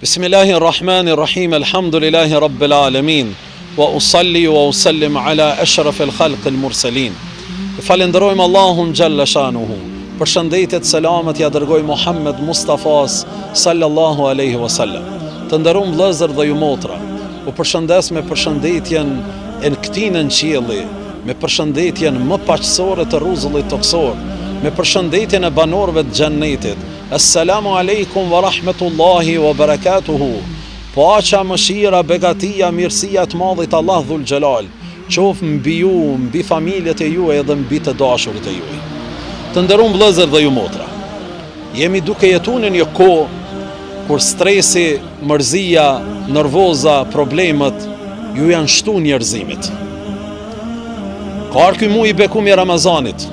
Bismillahirrahmanirrahim, alhamdulillahi rabbil alamin, wa usalli wa usallim ala ashrafil khalqil mursalin. Falenderojmë Allahun xhalla shanuhu. Përshëndetjet, selamet ja dërgoj Muhammed Mustafas sallallahu alaihi wasallam. Të nderuar vëllezër dhe ju motra, u përshëndes me përshëndetjen e këtinën qielli, me përshëndetjen më paqësore të rruzullit toksor, me përshëndetjen e banorëve të xhennetit. Assalamu alaikum wa rahmetullahi wa barakatuhu. Paqja, mëshira, begatia, mirësia të madhit Allah dhul xhelal qofë mbi ju, mbi familjet e juaj dhe mbi të dashurit e juaj. Të nderuar vëllezër dhe ju motra, jemi duke jetuar në një kohë kur stresi, mërzia, nervoza, problemet ju janë shtu njerëzimit. Ka ky muaj i bekum i Ramazanit,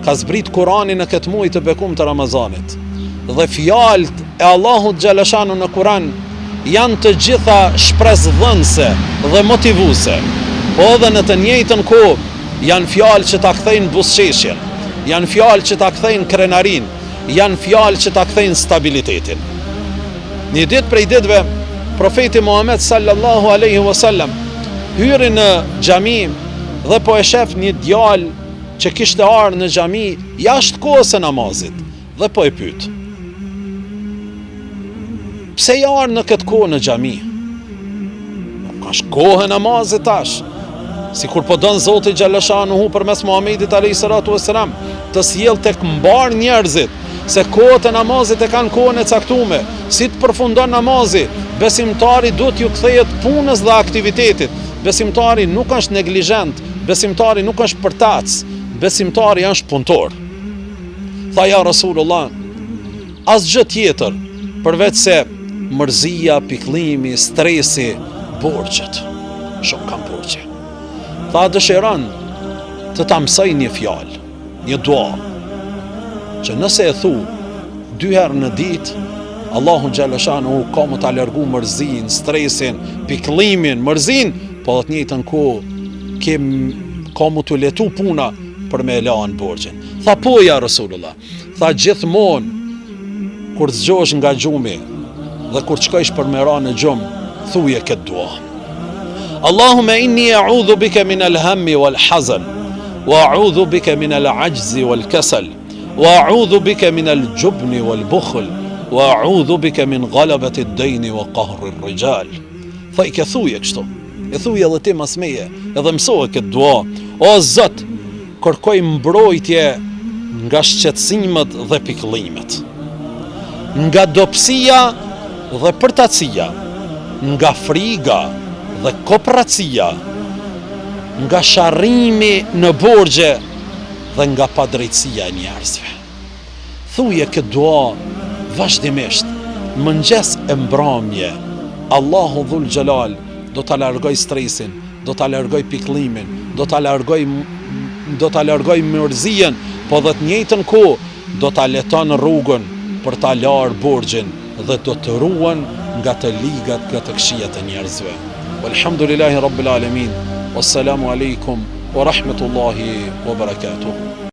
ka zbrit Kurani në këtë muaj të bekum të Ramazanit. Dhe fjalët e Allahut xhaleshanu në Kur'an janë të gjitha shpresdhënëse dhe motivuese. Po edhe në të njëjtën kohë janë fjalë që ta kthejnë buzëqeshjen, janë fjalë që ta kthejnë krenarin, janë fjalë që ta kthejnë stabilitetin. Një ditë prej ditëve, profeti Muhammed sallallahu alaihi wasallam hyri në xhami dhe po e shef një djalë që kishte ardhur në xhami jashtë kohës së namazit dhe po e pyet: pse ja ardh në këtë kohë në xhami? Ka kohë namazit tash. Sikur po don Zoti xhaleshanuhu përmes Muhamedit alayhi salatu wassalam të sjell tek mbar njerëzit se kohët e namazit e kanë kohën e caktuar. Si të përfundon namazi, besimtari duhet ju kthehet punës dhe aktivitetit. Besimtari nuk është neglizhent, besimtari nuk është përtac, besimtari është punëtor. Tha ja Rasulullah, asgjë tjetër përveç se mërzia, pikëllimi, stresi, borxhet. Shumë kam borxhe. Tha dëshiron të ta mësoj një fjalë, një dua, që nëse e thu 2 herë në ditë, Allahu xhaleshanu ka më ta largu mërzin, stresin, pikëllimin, mërzin, po të njëjtën kohë ka më të letu puna për me lanë borxhin. Tha po ja Rasulullah. Tha gjithmonë kur zgjohesh nga gjumi dhe kur shkojsh për me ra në gjumë, thuje këtë dua: Allahumma inni a'udhu bika min al-hammi wal-hazan, wa a'udhu bika min al-'ajzi wal-kasal, wa a'udhu bika min al-jubni wal-bukhl, wa a'udhu bika min ghalabati ad-dayn wa qahri ar-rijal. Tha i ke thuje kështu, e thuje edhe ti mas meje, edhe mësoje këtë dua: o Zot, kërkoj mbrojtje nga shqetësimet dhe pikëllimet, nga dobësia dhe përtatësia, nga friga dhe kopracia, nga sharrimi në borxhe dhe nga padrejtësia e njerëzve. Thuje këtë dua vazhdimisht, mëngjes e mbrëmje. Allahu dhul xhelal do ta largoj stresin, do ta largoj pikëllimin, do ta largoj mërzien, po dhe të njëjtën kohë do ta leton rrugën për ta larë borxhin dhe do të ruan nga të ligat, nga të këqijat e njerëzve. Walhamdulillahi rabbil alamin. Wassalamu alaikum wa rahmetullahi wa barakatuh.